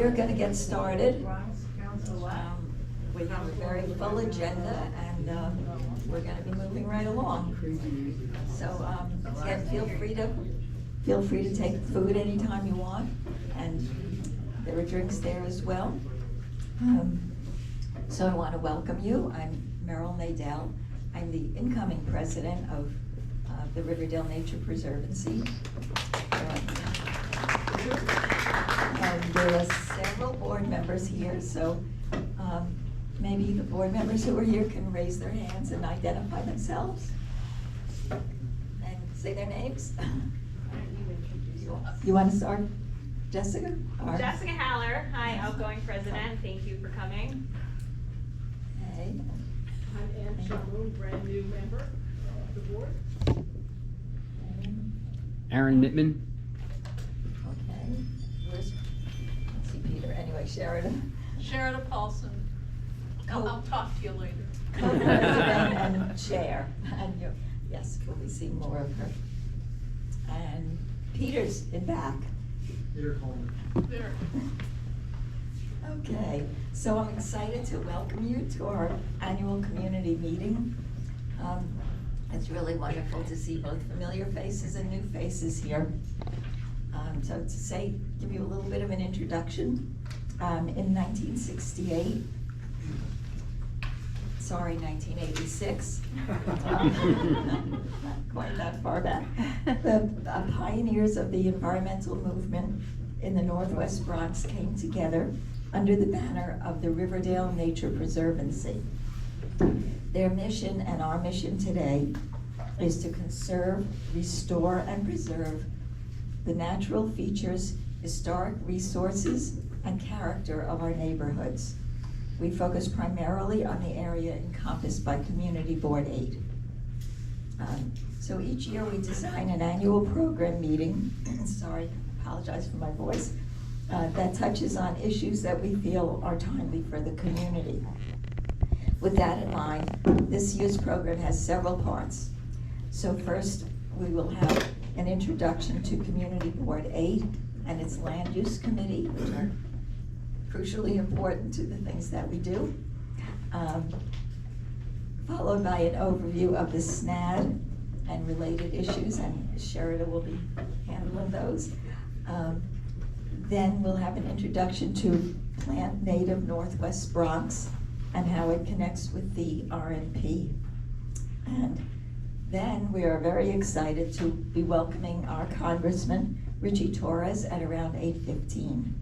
are going to get started. We have a very full agenda, and we're going to be moving right along. So again, feel free to take food anytime you want, and there are drinks there as well. So I want to welcome you. I'm Merrill Nadell. I'm the incoming president of the Riverdale Nature Preservancy. And there are several board members here, so maybe the board members who are here can raise their hands and identify themselves and say their names. You want to start, Jessica? Jessica Haller, hi, outgoing president. Thank you for coming. Okay. I'm Ann Shalom, brand new member of the board. Aaron Nittman. Okay. Let's see, Peter. Anyway, Sheridan. Sheridan Paulson. I'll talk to you later. Co-president and chair. And yes, we'll be seeing more of her. And Peter's in back. Peter Coleman. There. Okay, so I'm excited to welcome you to our annual community meeting. It's really wonderful to see both familiar faces and new faces here. So to give you a little bit of an introduction, in 1986, not quite that far back, the pioneers of the environmental movement in the Northwest Bronx came together under the banner of the Riverdale Nature Preservancy. Their mission and our mission today is to conserve, restore, and preserve the natural features, historic resources, and character of our neighborhoods. We focus primarily on the area encompassed by Community Board 8. So each year we design an annual program meeting, apologize for my voice, that touches on issues that we feel are timely for the community. With that in mind, this year's program has several parts. So first, we will have an introduction to Community Board 8 and its Land Use Committee, which are crucially important to the things that we do. Followed by an overview of the SNAD and related issues, and Sheridan will be handling those. Then we'll have an introduction to Plant Native Northwest Bronx and how it connects with the RNP. And then we are very excited to be welcoming our Congressman, Richie Torres, at around 8:15.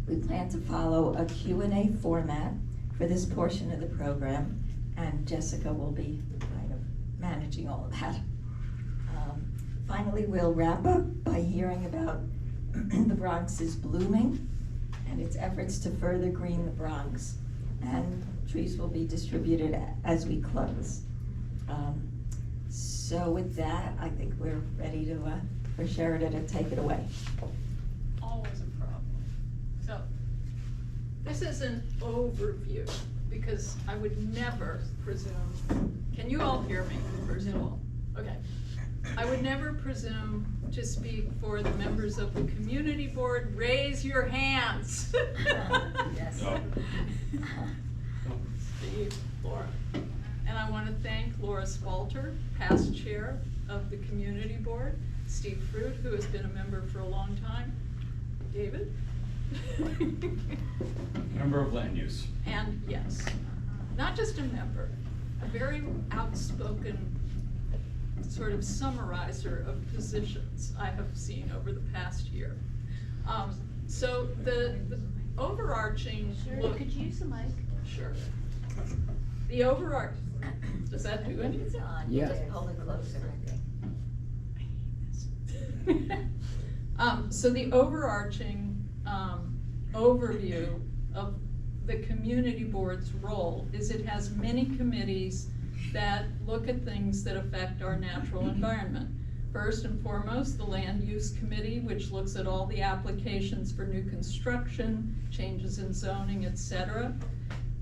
We plan to follow a Q&A format for this portion of the program, and Jessica will be kind of managing all of that. Finally, we'll wrap up by hearing about the Bronx's blooming and its efforts to further green the Bronx. And trees will be distributed as we close. So with that, I think we're ready to for Sheridan to take it away. Always a problem. So, this is an overview, because I would never presume, can you all hear me, first of all? Okay. I would never presume to speak for the members of the community board. Raise your hands. Yes. Steve, Laura. And I want to thank Laura Spalter, past chair of the community board, Steve Fruit, who has been a member for a long time, David. Member of land use. And yes, not just a member, a very outspoken sort of summarizer of positions I have seen over the past year. So the overarching look. Could you use the mic? Sure. The overarching, does that do anything? It's on. Yeah. Just pull it closer. So the overarching overview of the community board's role is it has many committees that look at things that affect our natural environment. First and foremost, the Land Use Committee, which looks at all the applications for new construction, changes in zoning, etc.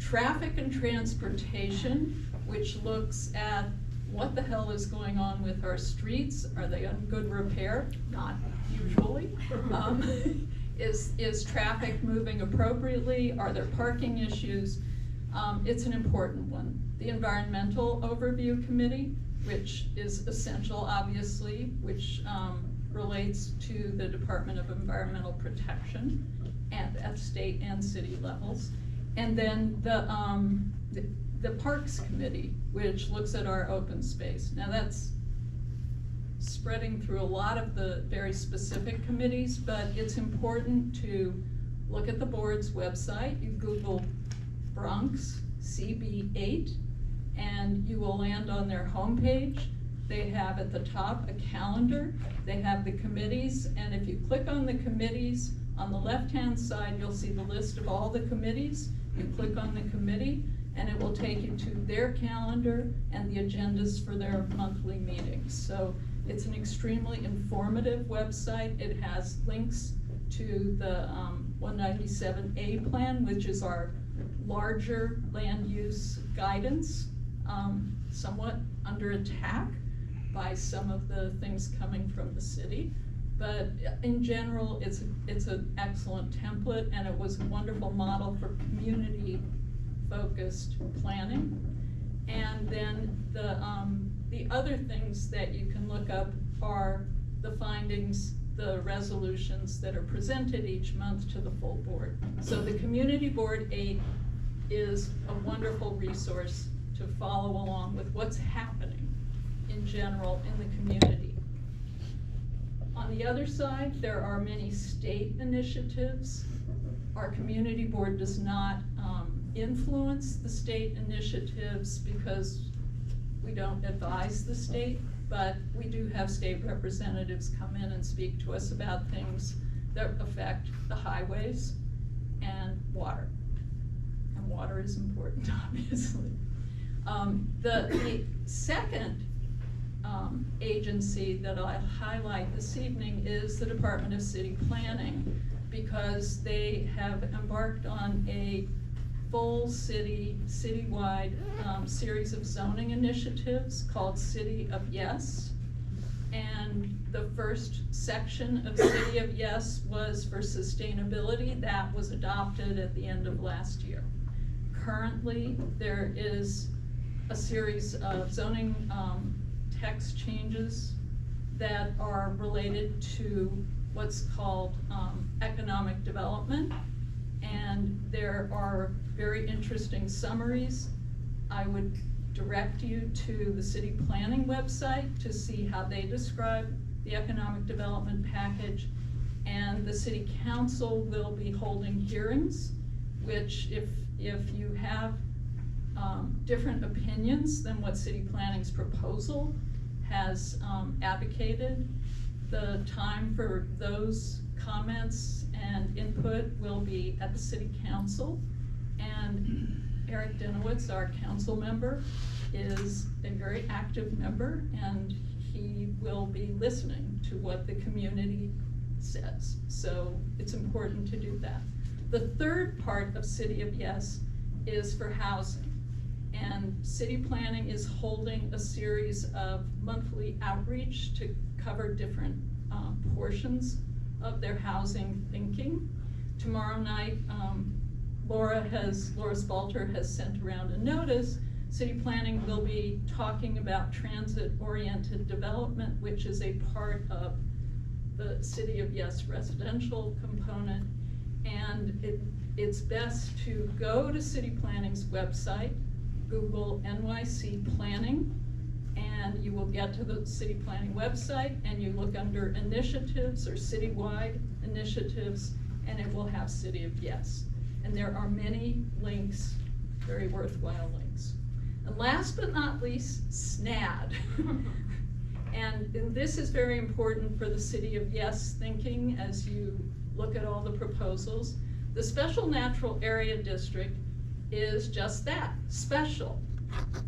Traffic and Transportation, which looks at what the hell is going on with our streets. Are they in good repair? Not usually. Is traffic moving appropriately? Are there parking issues? It's an important one. The Environmental Overview Committee, which is essential, obviously, which relates to the Department of Environmental Protection and at state and city levels. And then the Parks Committee, which looks at our open space. Now that's spreading through a lot of the very specific committees, but it's important to look at the board's website. You Google Bronx CB8 and you will land on their homepage. They have at the top a calendar. They have the committees, and if you click on the committees, on the left-hand side, you'll see the list of all the committees. You click on the committee, and it will take you to their calendar and the agendas for their monthly meetings. So it's an extremely informative website. It has links to the 197A plan, which is our larger land use guidance, somewhat under attack by some of the things coming from the city. But in general, it's an excellent template, and it was a wonderful model for community-focused planning. And then the other things that you can look up are the findings, the resolutions that are presented each month to the full board. So the Community Board 8 is a wonderful resource to follow along with what's happening in general in the community. On the other side, there are many state initiatives. Our Community Board does not influence the state initiatives because we don't advise the state, but we do have state representatives come in and speak to us about things that affect the highways and water. And water is important, obviously. The second agency that I'll highlight this evening is the Department of City Planning, because they have embarked on a full citywide series of zoning initiatives called City of Yes. And the first section of City of Yes was for sustainability. That was adopted at the end of last year. Currently, there is a series of zoning text changes that are related to what's called economic development. And there are very interesting summaries. I would direct you to the city planning website to see how they describe the economic development package. And the city council will be holding hearings, which if you have different opinions than what city planning's proposal has advocated, the time for those comments and input will be at the city council. And Eric Dinowitz, our council member, is a very active member, and he will be listening to what the community says. So it's important to do that. The third part of City of Yes is for housing. And city planning is holding a series of monthly outreach to cover different portions of their housing thinking. Tomorrow night, Laura Spalter has sent around a notice. City planning will be talking about transit-oriented development, which is a part of the City of Yes residential component. And it's best to go to city planning's website, Google NYC Planning, and you will get to the city planning website, and you look under initiatives or citywide initiatives, and it will have City of Yes. And there are many links, very worthwhile links. And last but not least, SNAD. And this is very important for the City of Yes thinking as you look at all the proposals. The Special Natural Area District is just that, special.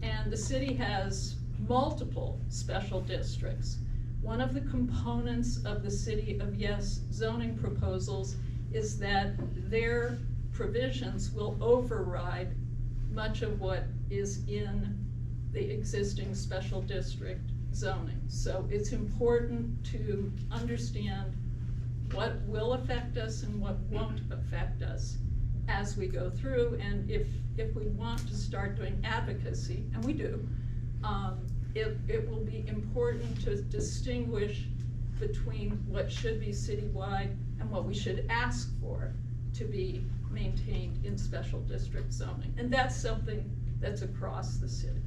And the city has multiple special districts. One of the components of the City of Yes zoning proposals is that their provisions will override much of what is in the existing special district zoning. So it's important to understand what will affect us and what won't affect us as we go through. And if we want to start doing advocacy, and we do, it will be important to distinguish between what should be citywide and what we should ask for to be maintained in special district zoning. And that's something that's across the city.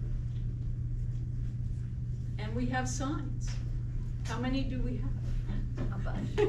And we have signs. How many do we have? A bunch.